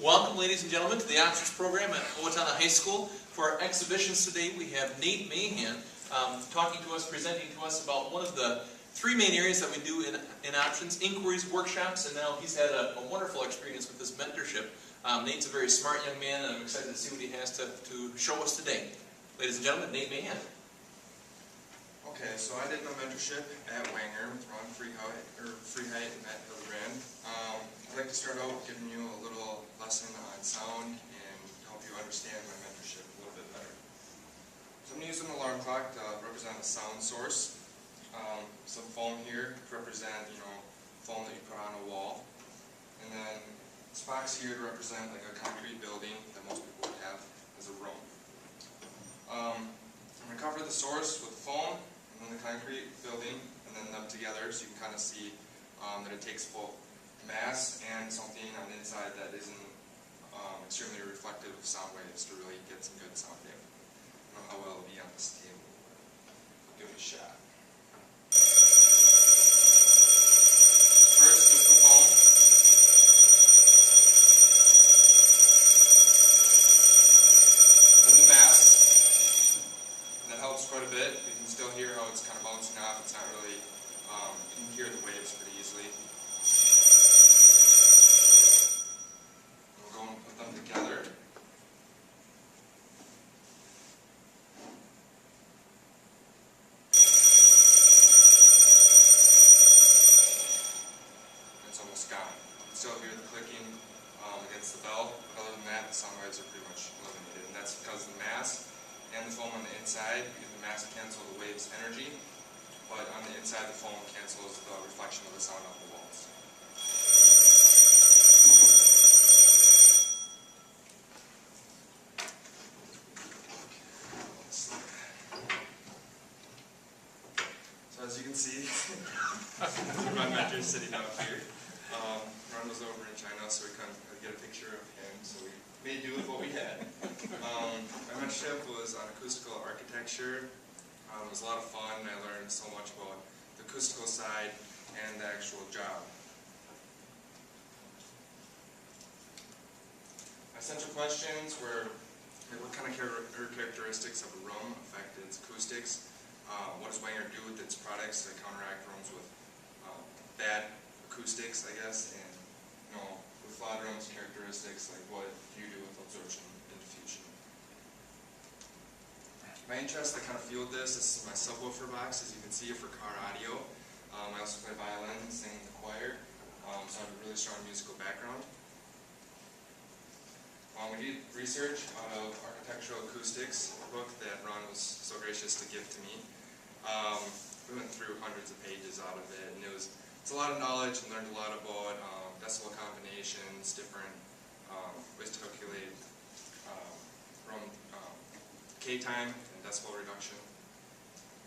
Welcome, ladies and gentlemen, to the Options Program at Owatonna High School. For our exhibitions today, we have Nate Mahan presenting to us about one of the three main areas that we do in Options: inquiries, workshops, and now he's had a wonderful experience with this mentorship. Nate's a very smart young man, and I'm excited to see what he has to show us today. Ladies and gentlemen, Nate Mahan. Okay, so I did my mentorship at Wenger with Ron Freeheight and Matt Hildebrand. I'd like to start out with giving you a little lesson on sound and help you understand my mentorship a little bit better. So I'm going to use an alarm clock to represent a sound source. Some foam here to represent, foam that you put on a wall. And then this box here to represent like a concrete building that most people would have as a room. I'm going to cover the source with foam and then the concrete building and then them together so you can kind of see that it takes both mass and something on the inside that isn't extremely reflective of sound waves to really get some good sound damage. I don't know how well it'll be on this table. I'll give it a shot. First, just the foam. Then the mass. And that helps quite a bit. You can still hear how it's kind of bouncing off. It's not really, you can hear the waves pretty easily. We'll go and put them together. It's almost gone. You can still hear the clicking against the bell, but other than that, the sound waves are pretty much eliminated. And that's because the mass and the foam on the inside, because the mass cancels the wave's energy, but on the inside the foam cancels the reflection of the sound off the walls. So as you can see, my mentor's sitting out here. Ron was over in China, so we couldn't get a picture of him, so we made do with what we had. My mentorship was on acoustical architecture. It was a lot of fun, and I learned so much about the acoustical side and the actual job. My central questions were, what kind of characteristics of a room affect its acoustics? What does Wenger do with its products to counteract rooms with bad acoustics, I guess, and with flat rooms characteristics, like what do you do with absorption and diffusion? My interest, I kind of fueled this. This is my subwoofer box, as you can see, for car audio. I also play violin and sing in the choir, so I have a really strong musical background. We did research out of Architectural Acoustics, a book that Ron was so gracious to give to me. We went through hundreds of pages out of it, and it's a lot of knowledge, and learned a lot about decibel combinations, different ways to calculate room K time and decibel reduction,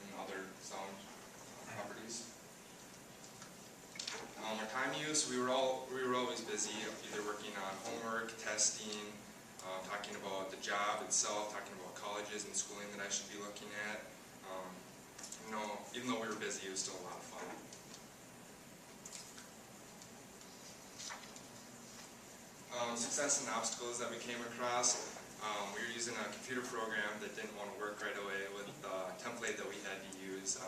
and other sound properties. Our time use, we were always busy, either working on homework, testing, talking about the job itself, talking about colleges and schooling that I should be looking at. Even though we were busy, it was still a lot of fun. Success and obstacles that we came across. We were using a computer program that didn't want to work right away with the template that we had to use.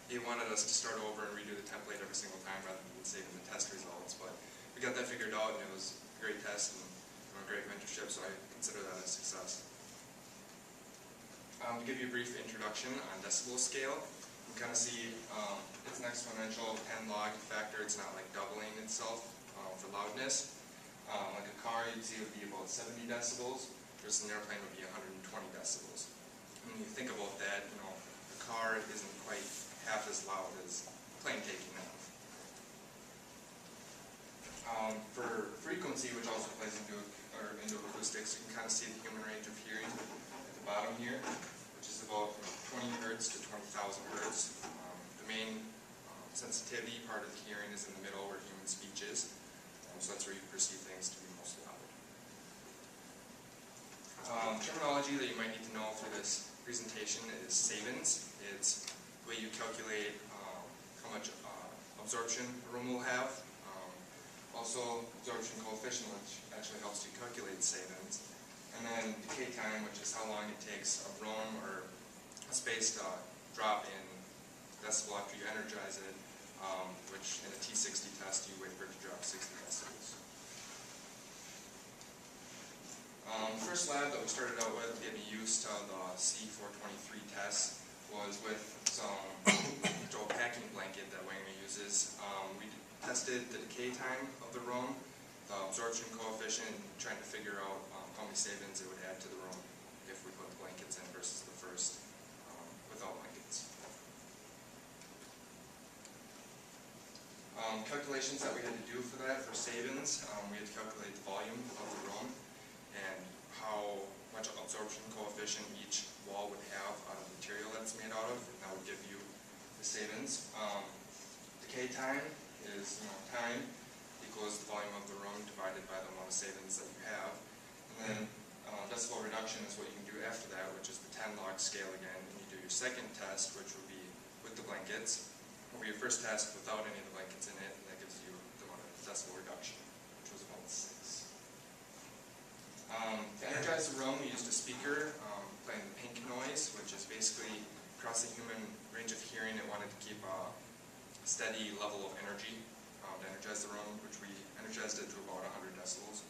He wanted us to start over and redo the template every single time rather than saving the test results. But we got that figured out, and it was a great test and a great mentorship, so I consider that a success. To give you a brief introduction on decibel scale, you can kind of see it's an exponential 10 log factor. It's not like doubling itself for loudness. Like a car, you'd see it would be about 70 decibels, versus an airplane would be 120 decibels. And when you think about that, the car isn't quite half as loud as a plane taking off. For frequency, which also plays into acoustics, you can kind of see the human range of hearing at the bottom here, which is about 20 hertz to 20,000 hertz. The main sensitivity part of the hearing is in the middle where human speech is. So that's where you perceive things to be most loud. Terminology that you might need to know for this presentation is savings. It's the way you calculate how much absorption a room will have. Also, absorption coefficient, which actually helps you calculate savings. And then decay time, which is how long it takes a room or a space to drop in decibel after you energize it, which in a T60 test, you wait for it to drop 60 decibels. The first lab that we started out with, getting used to the C423 test, was with some packing blanket that Wenger uses. We tested the decay time of the room, the absorption coefficient, trying to figure out how many savings it would add to the room if we put the blankets in versus the first without blankets. Calculations that we had to do for that, for savings, we had to calculate the volume of the room and how much absorption coefficient each wall would have out of the material that it's made out of. That would give you the savings. Decay time is time equals the volume of the room divided by the amount of savings that you have. And then decibel reduction is what you can do after that, which is the 10 log scale again. And you do your second test, which would be with the blankets, or your first test without any of the blankets in it, and that gives you the amount of decibel reduction, which was about 6. To energize the room, we used a speaker playing the pink noise, which is basically across the human range of hearing. It wanted to keep a steady level of energy to energize the room, which we energized it to about 100 decibels.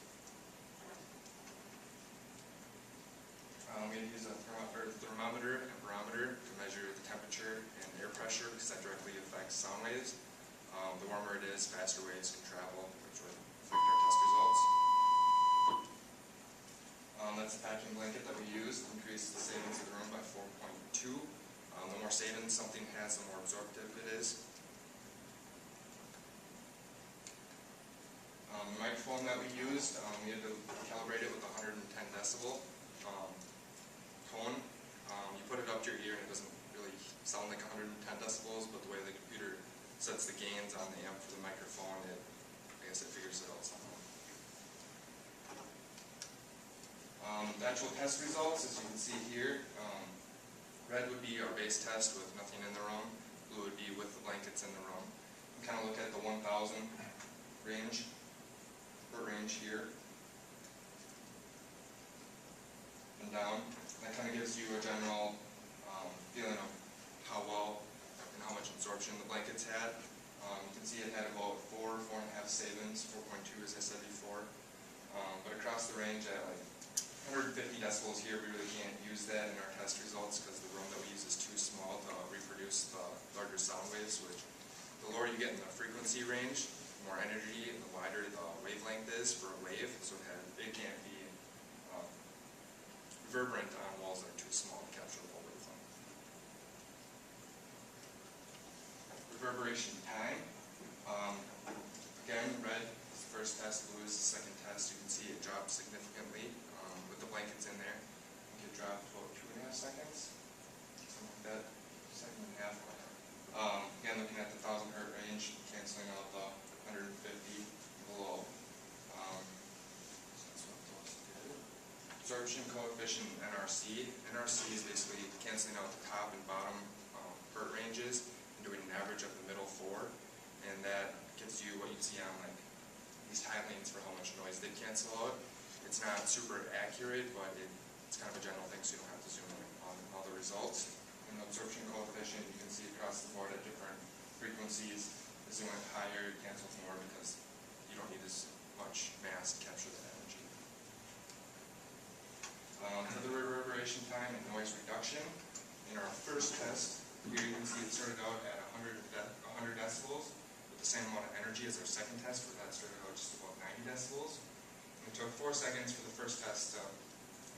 We had to use a thermometer and barometer to measure the temperature and air pressure, because that directly affects sound waves. The warmer it is, faster waves can travel, which would affect our test results. That's the packing blanket that we used, increased the savings of the room by 4.2. The more savings something has, the more absorptive it is. The microphone that we used, we had to calibrate it with 110 decibel tone. You put it up to your ear and it doesn't really sound like 110 decibels, but the way the computer sets the gains on the amp for the microphone, I guess it figures it out somehow. The actual test results, as you can see here, red would be our base test with nothing in the room. Blue would be with the blankets in the room. We kind of look at the 1,000 range, per range here, and down. That kind of gives you a general feeling of how well and how much absorption the blankets had. You can see it had about 4.5 savings, 4.2 as I said before. But across the range at like 150 decibels here, we really can't use that in our test results because the room that we use is too small to reproduce the larger sound waves, which the lower you get in the frequency range, the more energy and the wider the wavelength is for a wave, so it can't be reverberant on walls that are too small to capture the whole wavelength. Reverberation time. Again, red is the first test, blue is the second test. You can see it dropped significantly with the blankets in there. I think it dropped about 2.5 seconds, something like that, second and a half. Again, looking at the 1,000 hertz range, canceling out the 150 below. So that's what those did. Absorption coefficient NRC. NRC is basically canceling out the top and bottom hertz ranges and doing an average of the middle 4, and that gives you what you see on like these high lanes for how much noise they cancel out. It's not super accurate, but it's kind of a general thing, so you don't have to zoom in on all the results. And the absorption coefficient, you can see across the board at different frequencies. As you went higher, it cancels more because you don't need as much mass to capture that energy. For the reverberation time and noise reduction, in our first test, here you can see it started out at 100 decibels with the same amount of energy as our second test, where that started out just about 90 decibels. And it took 4 seconds for the first test to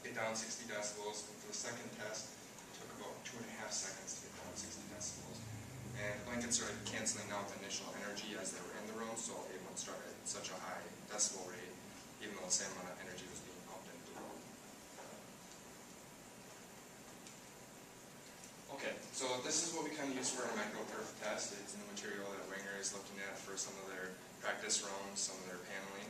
get down 60 decibels, and for the second test, it took about 2.5 seconds to get down 60 decibels. And the blankets started canceling out the initial energy as they were in the room, so it wouldn't start at such a high decibel rate, even though the same amount of energy was being pumped into the room. Okay, so this is what we kind of use for our micro-perf test. It's a new material that Wenger is looking at for some of their practice rooms, some of their paneling.